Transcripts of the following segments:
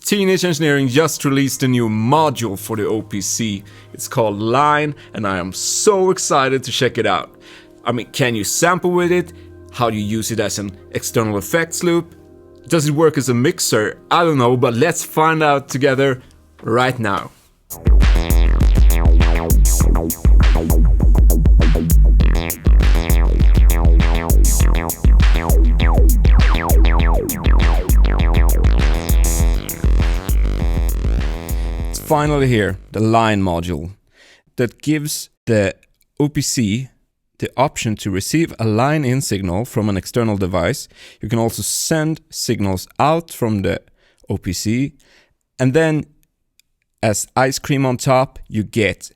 Teenage Engineering just released a new module for the OPC. It's called Line, and I am so excited to check it out. I mean, can you sample with it? How do you use it as an external effects loop? Does it work as a mixer? I don't know, but let's find out together right now. Finally here, the line module that gives the OPC the option to receive a line-in signal from an external device. You can also send signals out from the OPC, and then as ice cream on top, you get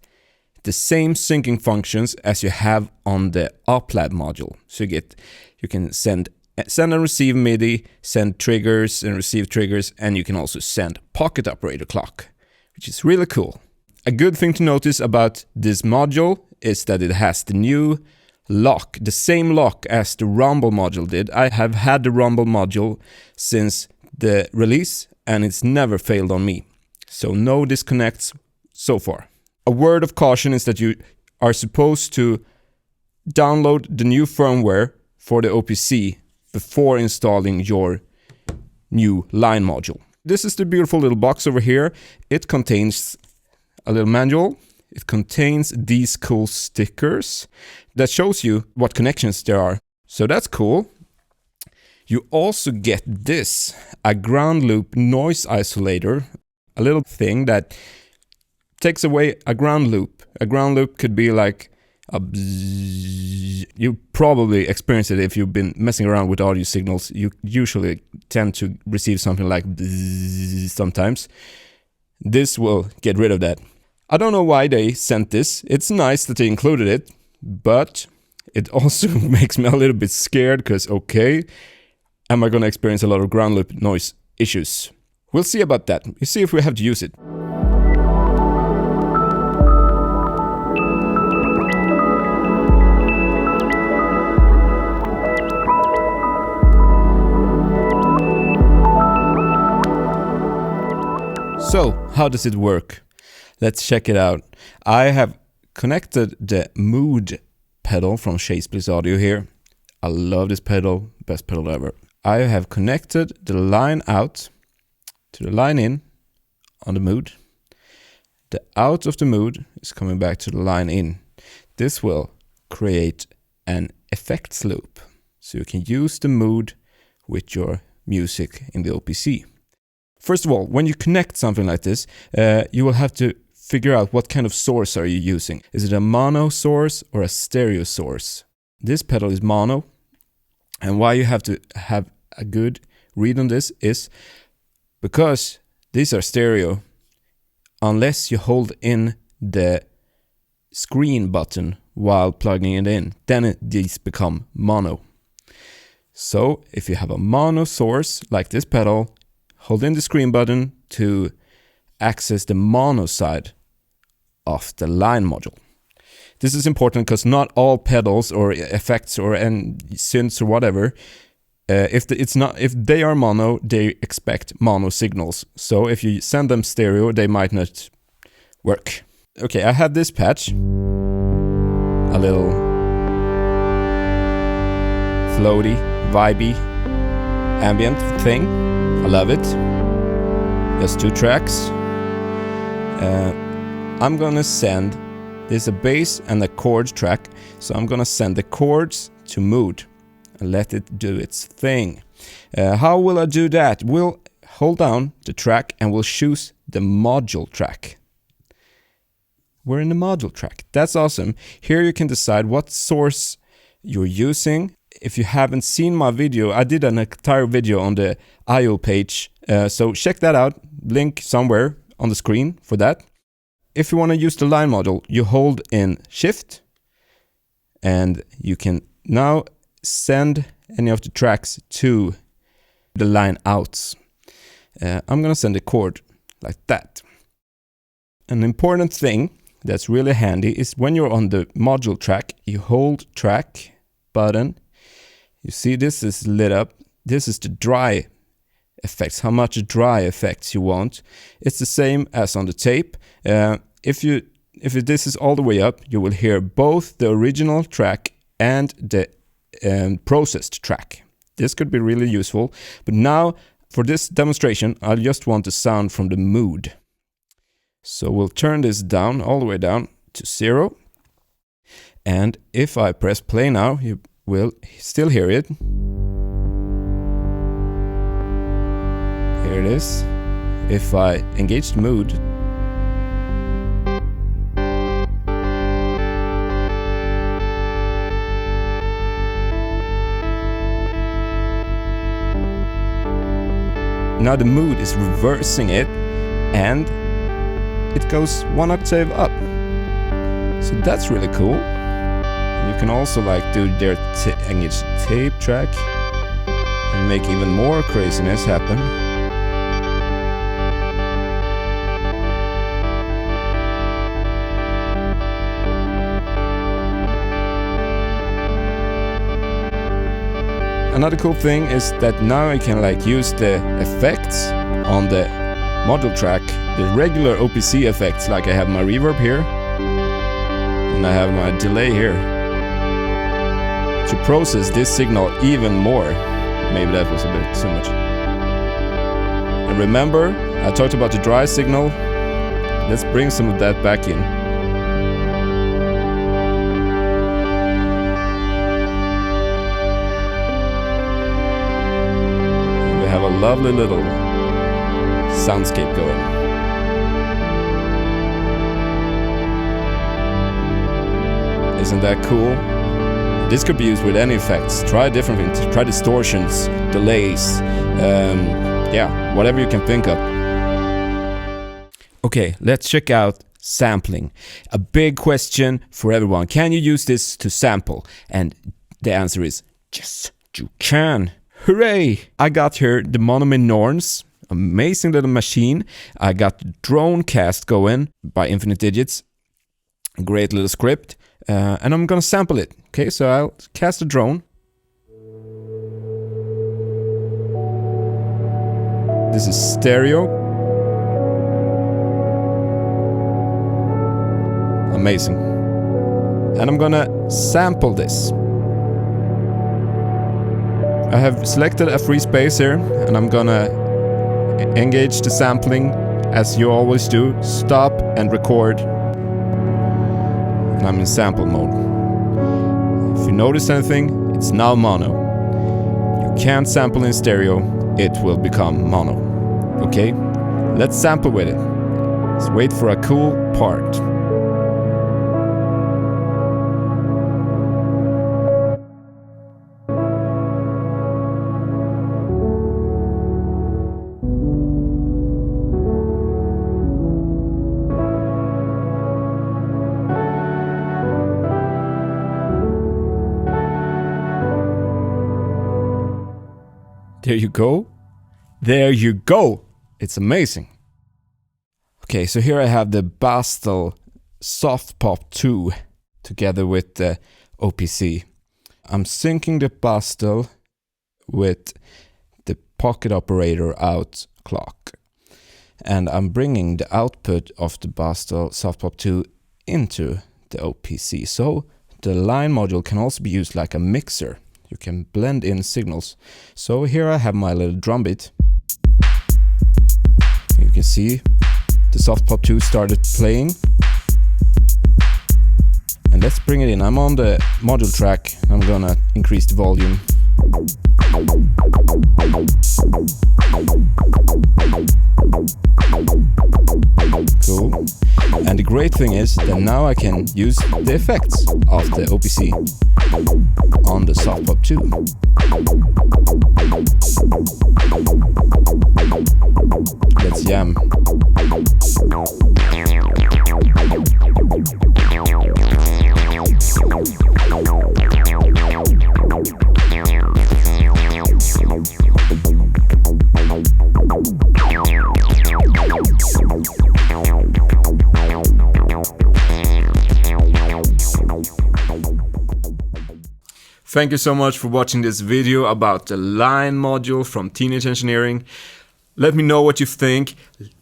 the same syncing functions as you have on the OpLab module. So you can send and receive MIDI, send triggers and receive triggers, and you can also send pocket operator clock, which is really cool. A good thing to notice about this module is that it has the new lock, the same lock as the Rumble module did. I have had the Rumble module since the release and it's never failed on me. So no disconnects so far. A word of caution is that you are supposed to download the new firmware for the OPC before installing your new line module. This is the beautiful little box over here. It contains a little manual. It contains these cool stickers that shows you what connections there are. So that's cool. You also get this, a ground loop noise isolator, a little thing that takes away a ground loop. A ground loop could be like a bzzz. You probably experience it if you've been messing around with audio signals. You usually tend to receive something like bzzz sometimes. This will get rid of that. I don't know why they sent this. It's nice that they included it, but it also makes me a little bit scared because, okay, am I going to experience a lot of ground loop noise issues? We'll see about that. We'll see if we have to use it. So, how does it work? Let's check it out. I have connected the mood pedal from Bliss Audio here. I love this pedal, best pedal ever. I have connected the line out to the line in on the mood. The out of the mood is coming back to the line in. This will create an effects loop, so you can use the mood with your music in the OPC. First of all, when you connect something like this, you will have to figure out what kind of source are you using. Is it a mono source or a stereo source? This pedal is mono, and why you have to have a good read on this is because these are stereo. Unless you hold in the screen button while plugging it in, then these become mono. So if you have a mono source like this pedal, hold in the screen button to access the mono side of the line module. This is important because not all pedals or effects or synths or whatever, if they are mono, they expect mono signals. So if you send them stereo, they might not work. Okay, I have this patch, a little floaty, vibey, ambient thing. I love it. Just 2 tracks. I'm gonna send, there's a bass and a chord track, so I'm gonna send the chords to mood and let it do its thing. How will I do that? We'll hold down the track and we'll choose the module track. We're in the module track. That's awesome. Here you can decide what source you're using. If you haven't seen my video, I did an entire video on the IO page, so check that out. Link somewhere on the screen for that. If you want to use the line module, you hold in Shift, and you can now send any of the tracks to the line outs. I'm gonna send a chord like that. An important thing that's really handy is when you're on the module track, you hold track button. You see this is lit up. This is the dry effects, how much dry effects you want. It's the same as on the tape. If this is all the way up, you will hear both the original track and the processed track. This could be really useful. But now, for this demonstration, I just want the sound from the mood. So we'll turn this down, all the way down to 0. And if I press play now, you will still hear it. Here it is. If I engage the mood, now the mood is reversing it, and it goes 1 octave up. So that's really cool. You can also like do their engage tape track and make even more craziness happen. Another cool thing is that now I can like use the effects on the module track, the regular OPC effects, like I have my reverb here and I have my delay here, to process this signal even more. Maybe that was a bit too much. And remember, I talked about the dry signal. Let's bring some of that back in. Have a lovely little soundscape going. Isn't that cool? This could be used with any effects. Try different things. Try distortions, delays, yeah, whatever you can think of. Okay, let's check out sampling. A big question for everyone. Can you use this to sample? And the answer is yes, you can. Hooray! I got here the Monomin Norns, amazing little machine. I got the drone cast going by Infinite Digits, great little script, and I'm gonna sample it. Okay, so I'll cast a drone. This is stereo. Amazing. And I'm gonna sample this. I have selected a free space here, and I'm gonna engage the sampling as you always do. Stop and record. And I'm in sample mode. If you notice anything, it's now mono. You can't sample in stereo, it will become mono. Okay, let's sample with it. Let's wait for a cool part. There you go. There you go. It's amazing. Okay, so here I have the Bastel Softpop 2 together with the OPC. I'm syncing the Bastel with the pocket operator out clock. And I'm bringing the output of the Bastel Softpop 2 into the OPC. So the line module can also be used like a mixer. You can blend in signals. So here I have my little drum beat. You can see the Softpop 2 started playing. And let's bring it in. I'm on the module track. I'm gonna increase the volume. Cool. And the great thing is that now I can use the effects of the OPC on the Softpop 2. Let's jam. Thank you so much for watching this video about the line module from Teenage Engineering. Let me know what you think.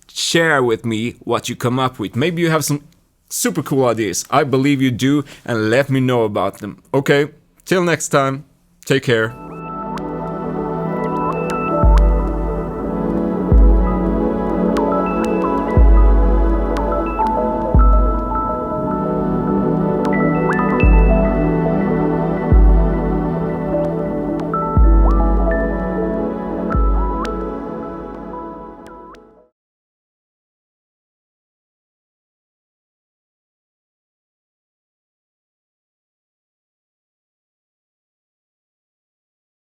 Share with me what you come up with. Maybe you have some super cool ideas. I believe you do, and let me know about them. Okay, till next time, take care.